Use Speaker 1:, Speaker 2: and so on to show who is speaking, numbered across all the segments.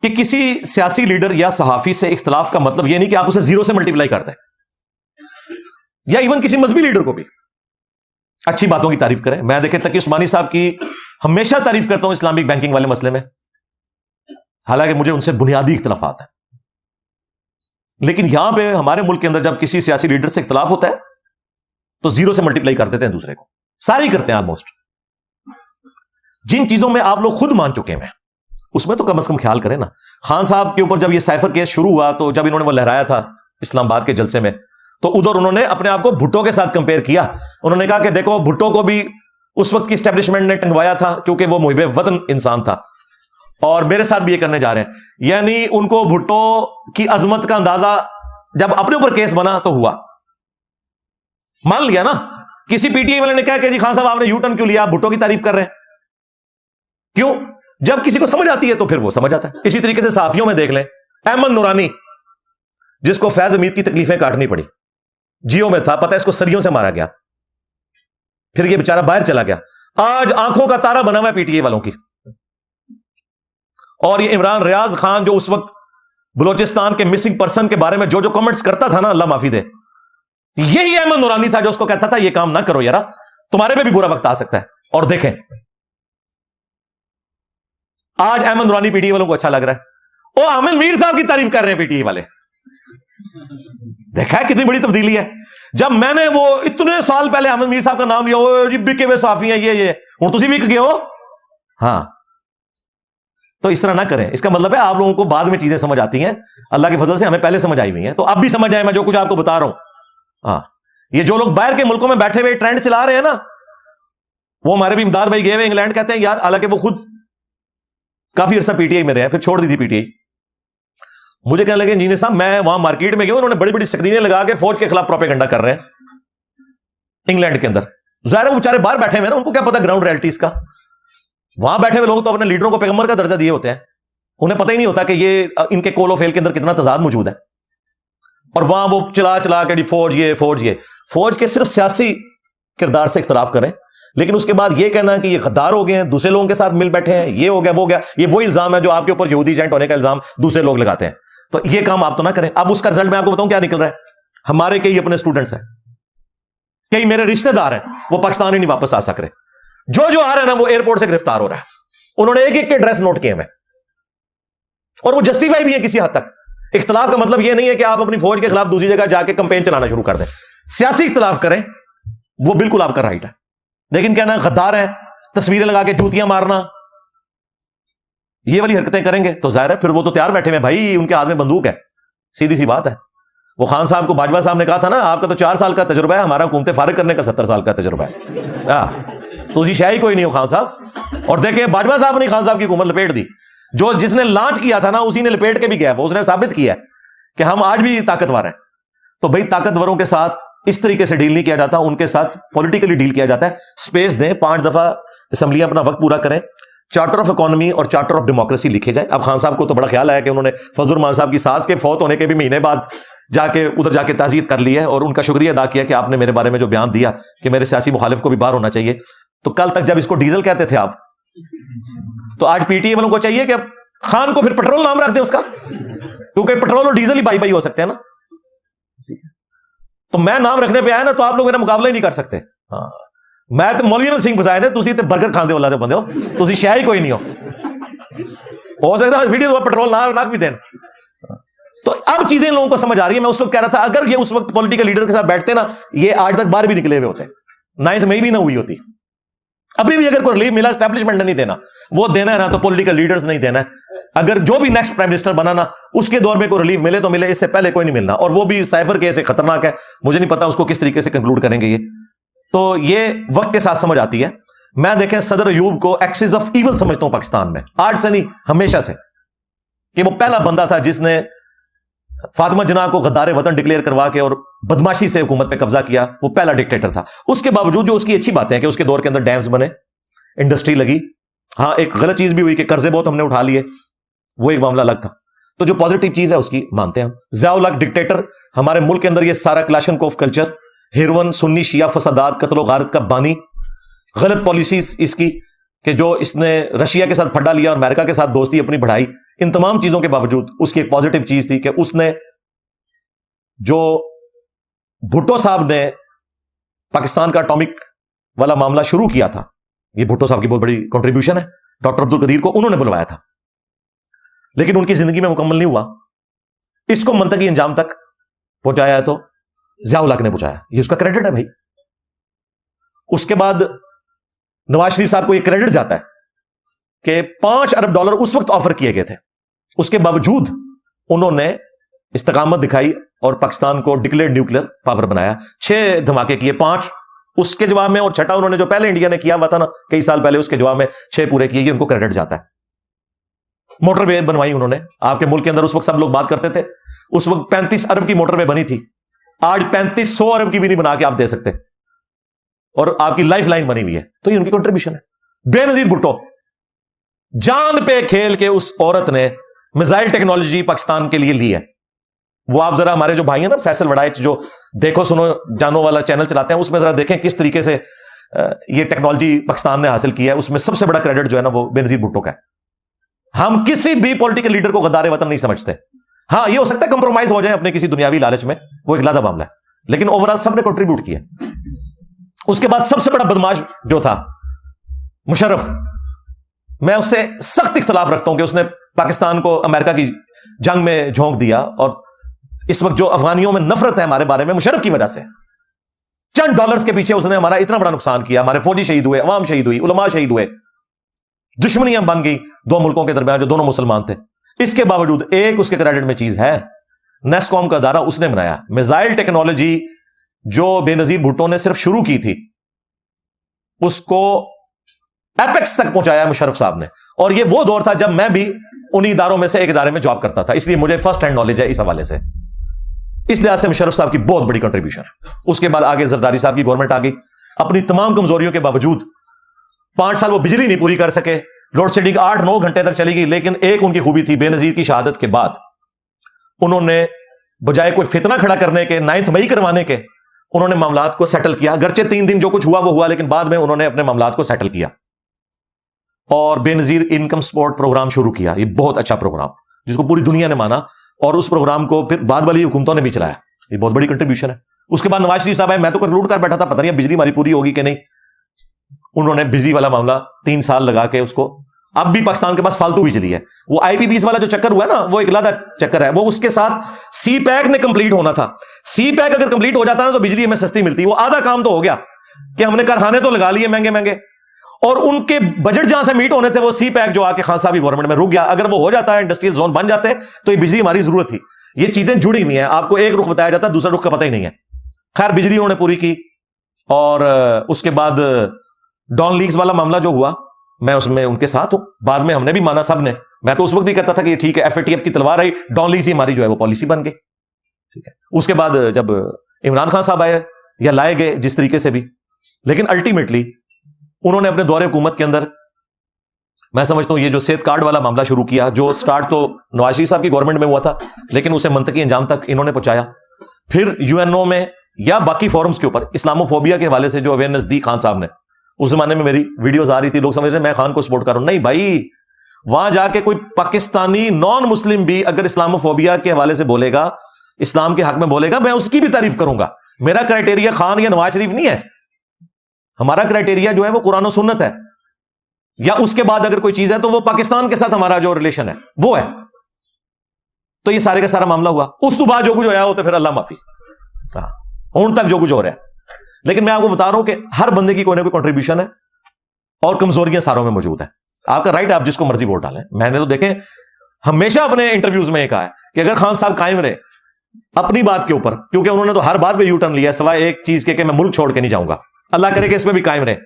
Speaker 1: کہ کسی سیاسی لیڈر یا صحافی سے اختلاف کا مطلب یہ نہیں کہ آپ اسے زیرو سے ملٹیپلائی کرتے ہیں، یا ایون کسی مذہبی لیڈر کو بھی اچھی باتوں کی تعریف کریں. میں دیکھیں تقی عثمانی صاحب کی ہمیشہ تعریف کرتا ہوں اسلامک بینکنگ والے مسئلے میں، حالانکہ مجھے ان سے بنیادی اختلافات ہیں. لیکن یہاں پہ ہمارے ملک کے اندر جب کسی سیاسی لیڈر سے اختلاف ہوتا ہے تو زیرو سے ملٹیپلائی کر دیتے ہیں دوسرے کو. سارے ہی کرتے ہیں آلموسٹ. جن چیزوں میں آپ لوگ خود مان چکے ہیں اس میں تو کم از کم خیال کریں نا. خان صاحب کے اوپر جب یہ سائفر کیس شروع ہوا تو جب انہوں نے وہ لہرایا تھا اسلام آباد کے جلسے میں، تو ادھر انہوں نے اپنے آپ کو بھٹو کے ساتھ کمپیئر کیا. انہوں نے کہا کہ دیکھو بھٹو کو بھی اس وقت کی اسٹیبلشمنٹ نے ٹنگوایا تھا کیونکہ وہ محب وطن انسان تھا، اور میرے ساتھ بھی یہ کرنے جا رہے ہیں. یعنی ان کو بھٹو کی عظمت کا اندازہ جب اپنے اوپر کیس بنا تو ہوا، مان لیا نا. کسی پی ٹی آئی والے نے کہا کہ جی خان صاحب آپ نے یو ٹرن کیوں لیا، آپ بھٹو کی تعریف کر رہے ہیں. کیوں؟ جب کسی کو سمجھ آتی ہے تو پھر وہ سمجھ آتا ہے. اسی طریقے سے صحافیوں میں دیکھ لیں، احمد نورانی جس کو فیض حمید کی تکلیفیں کاٹنی پڑی، جیو میں تھا، پتہ ہے اس کو سریوں سے مارا گیا، پھر یہ بیچارہ باہر چلا گیا، آج آنکھوں کا تارا بنا ہوا ہے پی ٹی آئی والوں کی. اور یہ عمران ریاض خان جو اس وقت بلوچستان کے مسنگ پرسن کے بارے میں جو جو کمنٹس کرتا تھا نا، اللہ معافی دے، یہی احمد نورانی تھا جو اس کو کہتا تھا یہ کام نہ کرو یارا، تمہارے پہ بھی برا وقت آ سکتا ہے. اور دیکھیں آج احمد نورانی پی ٹی آئی والوں کو اچھا لگ رہا ہے، وہ احمد میر صاحب کی تعریف کر رہے ہیں پی ٹی آئی والے. دیکھا ہے کتنی بڑی تبدیلی ہے. جب میں نے وہ اتنے سال پہلے احمد میر صاحب کا نام لیا، وہ جی بکے ہوئے صحافی ہیں یہ ہوں تسی وک گئے ہو. ہاں تو اس طرح نہ کریں. اس کا مطلب ہے آپ لوگوں کو بعد میں چیزیں سمجھ آتی ہیں، اللہ کے فضل سے ہمیں پہلے سمجھ آئی ہوئی ہیں، تو اب بھی سمجھ آئے میں جو کچھ آپ کو بتا رہا ہوں. ہاں یہ جو لوگ باہر کے ملکوں میں بیٹھے ہوئے ٹرینڈ چلا رہے ہیں نا، وہ ہمارے بھی امداد بھائی گئے ہوئے انگلینڈ، کہتے ہیں یار، حالانکہ وہ خود کافی عرصہ پی ٹی آئی میں رہے ہیں، پھر چھوڑ دی تھی پی ٹی آئی. مجھے کہنے لگے انجینئر صاحب میں وہاں مارکیٹ میں گیا، انہوں نے بڑی بڑی اسکرینیں لگا کے فوج کے خلاف پروپیگنڈا کر رہے ہیں انگلینڈ کے اندر. ظاہر ہے وہ بیچارے باہر بیٹھے ہوئے ہیں نا، ان کو کیا پتا گراؤنڈ ریئلٹیز کا. وہاں بیٹھے ہوئے لوگ تو اپنے لیڈروں کو پیغمبر کا درجہ دیے ہوتے ہیں، انہیں پتہ ہی نہیں ہوتا کہ یہ ان کے کول و فیل کے اندر کتنا تضاد موجود ہے. اور وہاں وہ چلا چلا کے فوج کے صرف سیاسی کردار سے اختلاف کریں، لیکن اس کے بعد یہ کہنا کہ یہ غدار ہو گئے ہیں، دوسرے لوگوں کے ساتھ مل بیٹھے ہیں، یہ ہو گیا وہ گیا، یہ وہی الزام ہے جو آپ کے اوپر یہودی ایجنٹ ہونے کا الزام دوسرے لوگ لگاتے ہیں. تو یہ کام آپ تو نہ کریں. اب اس کا رزلٹ میں آپ کو بتاؤں کیا نکل رہا ہے. ہمارے کئی اپنے اسٹوڈنٹس ہیں، کئی میرے رشتہ دار ہیں، وہ پاکستان ہی نہیں واپس آ سک رہے. جو آ رہے ہیں نا وہ ایئرپورٹ سے گرفتار ہو رہا ہے. انہوں نے ایک ایک کے ایڈریس نوٹ کیے ہیں، اور وہ جسٹیفائی بھی ہے کسی حد تک. اختلاف کا مطلب یہ نہیں ہے کہ آپ اپنی فوج کے خلاف دوسری جگہ جا کے کمپین چلانا شروع کر دیں. سیاسی اختلاف کریں، وہ بالکل آپ کا رائٹ ہے. لیکن کہنا غدار ہے، تصویریں لگا کے جوتیاں مارنا، یہ والی حرکتیں کریں گے تو ظاہر ہے پھر وہ تو تیار بیٹھے ہیں بھائی، ان کے ہاتھ میں بندوق ہے. سیدھی سی بات ہے. وہ خان صاحب کو باجوہ صاحب نے کہا تھا نا، آپ کا تو 4 سال کا تجربہ ہے، ہمارا حکومت فارغ کرنے کا 70 سال کا تجربہ ہے. تو اسی شاہی کوئی نہیں ہو خان صاحب. اور دیکھیں باجوہ صاحب نے خان صاحب کی حکومت لپیٹ دی. جس نے لانچ کیا تھا نا اسی نے لپیٹ کے بھی گیا، اس نے ثابت کیا کہ ہم آج بھی طاقتور ہیں. تو بھائی طاقتوروں کے ساتھ اس طریقے سے ڈیل نہیں کیا جاتا، ان کے ساتھ پولیٹیکلی ڈیل کیا جاتا ہے. سپیس دیں، 5 دفعہ اسمبلیاں اپنا وقت پورا کریں، چارٹر آف اکانومی اور چارٹر آف ڈیموکریسی لکھے جائے. اب خان صاحب کو تو بڑا خیال آیا کہ انہوں نے فضل الرحمان صاحب کی ساس کے فوت ہونے کے بھی مہینے بعد ادھر جا کے تعزیت کر لی ہے، اور ان کا شکریہ ادا کیا کہ آپ نے میرے بارے میں جو بیان دیا کہ میرے سیاسی مخالف کو بھی باہر ہونا چاہیے. تو کل تک جب اس کو ڈیزل کہتے تھے آپ، تو آج پی ٹی آئی والوں کو چاہیے کہ اب خان کو پھر پٹرول نام رکھ دیں اس کا، کیونکہ پٹرول اور ڈیزل ہی بائی بائی ہو سکتے ہیں نا. تو میں نام رکھنے پہ آیا نا، تو آپ لوگ میرا مقابلہ ہی نہیں کر سکتے. ہاں میں تو مولوی نعمت سنگھ بسائے تھے، تسی تے برگر کھاندے والا بندے ہو، تسی شے ہی کوئی نہیں ہو سکتا ویڈیو پٹرول نہ رکھ بھی دین. تو اب چیزیں لوگوں کو سمجھ آ رہی ہے. میں اس وقت کہہ رہا تھا اگر یہ اس وقت پولیٹیکل لیڈر کے ساتھ بیٹھتے نا، یہ آج تک باہر بھی نکلے ہوئے ہوتے، 9 مئی بھی نہ ہوئی ہوتی. ابھی بھی اگر کوئی ریلیف ملا اسٹیبلشمنٹ نے نہیں دینا، وہ دینا ہے نا تو پولیٹیکل لیڈرز نہیں دینا ہے. اگر جو بھی نیکسٹ پرائم منسٹر بنا نا، اس کے دور میں کوئی ریلیف ملے تو ملے، اس سے پہلے کوئی نہیں ملنا. اور وہ بھی سائفر کیس ایک خطرناک ہے، مجھے نہیں پتا اس کو کس طریقے سے کنکلوڈ کریں گے. یہ تو یہ وقت کے ساتھ سمجھ آتی ہے. میں دیکھیں صدر ایوب کو ایکسس آف ایول سمجھتا ہوں پاکستان میں، آج سے نہیں ہمیشہ سے، کہ وہ پہلا بندہ تھا جس نے فاطمہ جناح کو غدار وطن ڈکلیئر کروا کے اور بدماشی سے حکومت پہ قبضہ کیا. وہ پہلا ڈکٹیٹر تھا. اس کے باوجود جو اس کی اچھی باتیں ہیں کہ اس کے دور کے اندر ڈیمز بنے، انڈسٹری لگی. ہاں ایک غلط چیز بھی ہوئی کہ قرضے بہت ہم نے اٹھا لیے، وہ ایک معاملہ الگ تھا. تو جو پازیٹیو چیز ہے اس کی مانتے ہیں ہم. ضیاء الحق ڈکٹیٹر، ہمارے ملک کے اندر یہ سارا کلاشنکوف کلچر، ہیروئن، سنی شیعہ فسادات، قتل و غارت کا بانی، غلط پالیسیز اس کی، کہ جو اس نے رشیا کے ساتھ پھڈا لیا اور امریکہ کے ساتھ دوستی اپنی بڑھائی. ان تمام چیزوں کے باوجود اس کی ایک پازیٹو چیز تھی کہ اس نے جو بھٹو صاحب نے پاکستان کا اٹامک والا معاملہ شروع کیا تھا، یہ بھٹو صاحب کی بہت بڑی کنٹریبیوشن ہے، ڈاکٹر عبد القدیر کو انہوں نے بلوایا تھا، لیکن ان کی زندگی میں مکمل نہیں ہوا. اس کو منطقی انجام تک پہنچایا ہے تو ضیاء الحق نے پہنچایا، یہ اس کا کریڈٹ ہے بھائی. اس کے بعد نواز شریف صاحب کو یہ کریڈٹ جاتا ہے کہ $5 ارب اس وقت آفر کیے گئے تھے، اس کے باوجود انہوں نے استقامت دکھائی اور پاکستان کو ڈکلیئرڈ نیوکلیر پاور بنایا. 6 دھماکے کیے، 5 اس کے جواب میں، اور 6 انہوں نے جو پہلے انڈیا نے کیا ہوا تھا نا کئی سال پہلے، اس کے جواب میں 6 پورے کیے. یہ ان کو کریڈٹ جاتا ہے. موٹر وے بنوائی انہوں نے آپ کے ملک کے اندر. اس وقت سب لوگ بات کرتے تھے، اس وقت 35 ارب کی موٹر وے بنی تھی، آج 3500 ارب کی بھی نہیں بنا کے آپ دے سکتے، اور آپ کی لائف لائن بنی ہوئی ہے. تو یہ ان کی کنٹریبیوشن ہے. بے نظیر بھٹو، جان پہ کھیل کے اس عورت نے میزائل ٹیکنالوجی پاکستان کے لیے لی ہے. وہ آپ ذرا ہمارے جو بھائی ہیں نا فیصل وڑائچ، جو دیکھو سنو جانو والا چینل چلاتے ہیں، اس میں ذرا دیکھیں کس طریقے سے یہ ٹیکنالوجی پاکستان نے حاصل کی ہے. اس میں سب سے بڑا کریڈٹ جو ہے نا وہ بے نظیر بھٹو کا ہے. ہم کسی بھی پولیٹیکل لیڈر کو غدار وطن نہیں سمجھتے. ہاں یہ ہو سکتا ہے کمپرومائز ہو جائیں اپنے کسی دنیاوی لالچ میں، وہ ایک علیحدہ معاملہ ہے، لیکن اوورآل سب نے کنٹریبیوٹ کیا. اس کے بعد سب سے بڑا بدماش جو تھا مشرف، میں اس سے سخت اختلاف رکھتا ہوں کہ اس نے پاکستان کو امریکہ کی جنگ میں جھونک دیا، اور اس وقت جو افغانیوں میں نفرت ہے ہمارے بارے میں مشرف کی وجہ سے، چند ڈالرز کے پیچھے اس نے ہمارا اتنا بڑا نقصان کیا. ہمارے فوجی شہید ہوئے، عوام شہید ہوئی، علماء شہید ہوئے، دشمنیاں بن گئی 2 ملکوں کے درمیان جو دونوں مسلمان تھے. اس کے باوجود ایک اس کے کریڈٹ میں چیز ہے، نیسکوم کا ادارہ اس نے بنایا. میزائل ٹیکنالوجی جو بے نظیر بھٹو نے صرف شروع کی تھی، اس کو ایپیکس تک پہنچایا مشرف صاحب نے. اور یہ وہ دور تھا جب میں بھی انہی اداروں میں سے ایک ادارے میں جاب کرتا تھا، اس لیے مجھے فرسٹ ہینڈ نالج ہے اس حوالے سے. اس لحاظ سے مشرف صاحب کی بہت بڑی کنٹریبیوشن ہے. اس کے بعد آگے زرداری صاحب کی گورنمنٹ آ گئی، اپنی تمام کمزوریوں کے باوجود 5 سال وہ بجلی نہیں پوری کر سکے، لوڈ شیڈنگ 8-9 گھنٹے تک چلی گئی. لیکن ایک ان کی خوبی تھی، بے نظیر کی شہادت کے بعد انہوں نے بجائے کوئی فتنہ کھڑا کرنے کے، 9 مئی کروانے کے، انہوں نے معاملات کو سیٹل کیا. گرچہ 3 دن جو کچھ ہوا وہ ہوا، لیکن بعد میں انہوں نے اپنے معاملات کو سیٹل کیا اور بے نظیر انکم سپورٹ پروگرام شروع کیا. یہ بہت اچھا پروگرام جس کو پوری دنیا نے مانا، اور اس پروگرام کو پھر بعد والی حکومتوں نے بھی چلایا. یہ بہت بڑی کنٹریبیوشن ہے. اس کے بعد نواز شریف صاحب آئے، میں تو کنکلوڈ کر بیٹھا تھا پتہ نہیں بجلی ہماری پوری ہوگی کہ نہیں. انہوں نے بجلی والا معاملہ 3 سال لگا کے اس کو، اب بھی پاکستان کے پاس فالتو بجلی ہے. وہ آئی پی پیز والا جو چکر ہوا ہے نا، وہ ایک علیحدہ چکر ہے. وہ اس کے ساتھ سی پیک نے کمپلیٹ ہونا تھا. سی پیک اگر کمپلیٹ ہو جاتا نا تو بجلی ہمیں سستی ملتی. وہ آدھا کام تو ہو گیا کہ ہم نے کارخانے تو لگا لیے مہنگے مہنگے، اور ان کے بجٹ جہاں سے میٹ ہونے تھے وہ سی پیک جو آ کے خان صاحب کی گورنمنٹ میں رک گیا. اگر وہ ہو جاتا ہے، انڈسٹریل زون بن جاتے تو یہ بجلی ہماری ضرورت تھی. یہ چیزیں جڑی ہوئی ہیں، آپ کو ایک رخ بتایا جاتا ہے، دوسرا رخ کا پتہ ہی نہیں ہے. خیر بجلی انہوں نے پوری کی. اور اس کے بعد ڈان لیگز والا معاملہ جو ہوا، میں اس میں ان کے ساتھ ہوں. بعد میں ہم نے بھی مانا سب نے. میں تو اس وقت بھی کہتا تھا کہ یہ ٹھیک ہے، ایف اے ٹی ایف کی تلوار آئی، ڈان لیگز ہی ہماری جو ہے وہ پالیسی بن گئی. ٹھیک ہے. اس کے بعد جب عمران خان صاحب آئے یا لائے گئے جس طریقے سے بھی، لیکن الٹیمیٹلی انہوں نے اپنے دور حکومت کے اندر، میں سمجھتا ہوں یہ جو صحت کارڈ والا معاملہ شروع کیا، جو سٹارٹ تو نواز شریف صاحب کی گورنمنٹ میں ہوا تھا، لیکن اسے منطقی انجام تک انہوں نے پہنچایا. پھر یو این او میں یا باقی فورمز کے اوپر اسلامو فوبیا کے حوالے سے جو اویئرنیس دی خان صاحب نے. اس زمانے میں میری ویڈیوز آ رہی تھی، لوگ سمجھ رہے میں خان کو سپورٹ کر رہا ہوں. نہیں بھائی، وہاں جا کے کوئی پاکستانی نان مسلم بھی اگر اسلامو فوبیا کے حوالے سے بولے گا، اسلام کے حق میں بولے گا، میں اس کی بھی تعریف کروں گا. میرا کرائٹیریا خان یا نواز شریف نہیں ہے. ہمارا کرائٹیریا جو ہے وہ قرآن و سنت ہے، یا اس کے بعد اگر کوئی چیز ہے تو وہ پاکستان کے ساتھ ہمارا جو ریلیشن ہے وہ ہے. تو یہ سارے کا سارا معاملہ ہوا. اس تو بعد جو کچھ ہوا وہ تو پھر اللہ معافی، ہوں تک جو کچھ ہو رہا ہے. لیکن میں آپ کو بتا رہا ہوں کہ ہر بندے کی کوئی نہ کوئی کنٹریبیوشن ہے، اور کمزوریاں ساروں میں موجود ہیں. آپ کا رائٹ ہے، آپ جس کو مرضی ووٹ ڈالیں. میں نے تو دیکھیں ہمیشہ اپنے انٹرویوز میں یہ کہا ہے کہ اگر خان صاحب قائم رہے اپنی بات کے اوپر، کیونکہ انہوں نے تو ہر بات پہ یو ٹرن لیا سوائے ایک چیز کے کہ میں ملک چھوڑ کے نہیں جاؤں گا. اللہ کرے کہ اس میں بھی قائم رہے.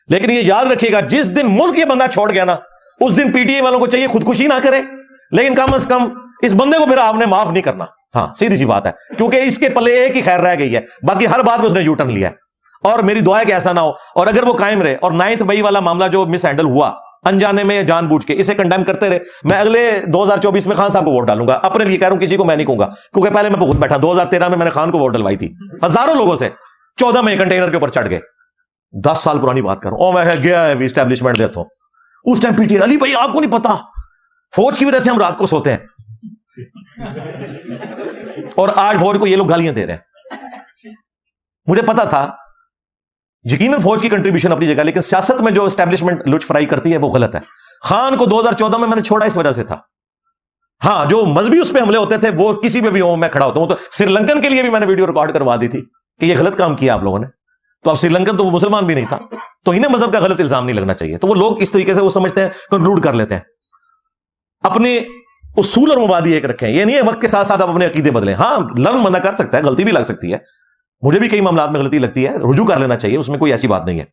Speaker 1: لیکن یہ یاد رکھیے گا، جس دن ملک یہ بندہ چھوڑ گیا نا، اس دن پی ٹی آئی والوں کو چاہیے خودکشی نہ کرے، لیکن کم از کم اس بندے کو پھر آپ نے معاف نہیں کرنا. ہاں سیدھی سی بات ہے، کیونکہ اس کے پلے ایک ہی خیر رہ گئی ہے، باقی ہر بات میں اس نے یو ٹرن لیا ہے. اور میری دعا ہے کہ ایسا نہ ہو. اور اگر وہ قائم رہے، اور 9 مئی والا معاملہ جو مس ہینڈل ہوا انجانے میں جان بوجھ کے، اسے کنڈیم کرتے رہے، میں اگلے 2024 میں خان صاحب کو ووٹ ڈالوں گا. اپنے لیے کہہ رہا ہوں، کسی کو میں نہیں کہوں گا، کیونکہ پہلے میں بہت بیٹھا. 2013 میں نے خان کو ووٹ ڈلوائی تھی ہزاروں لوگوں سے، 14 میں کنٹینر کے اوپر چڑھ گئے. 10 سال پرانی بات کر رہا ہوں. میں گیا ہے اسٹیبلشمنٹ دیتا ہوں. اس ٹائم پی ٹی آئی، علی بھائی آپ کو نہیں پتا فوج کی وجہ سے ہم رات کو سوتے ہیں اور آج فوج کو یہ لوگ گالیاں دے رہے ہیں. مجھے پتا تھا یقیناً فوج کی کنٹریبیوشن اپنی جگہ, لیکن سیاست میں جو اسٹیبلشمنٹ لچ فرائی کرتی ہے وہ غلط ہے. خان کو 2014 میں نے چھوڑا اس وجہ سے تھا. ہاں جو مذہبی اس پہ حملے ہوتے تھے وہ کسی پہ بھی ہوں میں کھڑا ہوتا ہوں. تو سری لنکن کے لیے بھی میں نے ویڈیو ریکارڈ کروا دی تھی کہ یہ غلط کام کیا آپ لوگوں نے. تو اب سری لنکن تو وہ مسلمان بھی نہیں تھا, تو انہیں مذہب کا غلط الزام نہیں لگنا چاہیے. تو وہ لوگ اس طریقے سے وہ سمجھتے ہیں, کنکلوڈ کر لیتے ہیں. اپنے اصول اور مبادی ایک رکھیں. یہ نہیں ہے وقت کے ساتھ ساتھ آپ اپنے عقیدے بدلیں. ہاں لرن بندہ کر سکتا ہے, غلطی بھی لگ سکتی ہے. مجھے بھی کئی معاملات میں غلطی لگتی ہے, رجوع کر لینا چاہیے, اس میں کوئی ایسی بات نہیں ہے.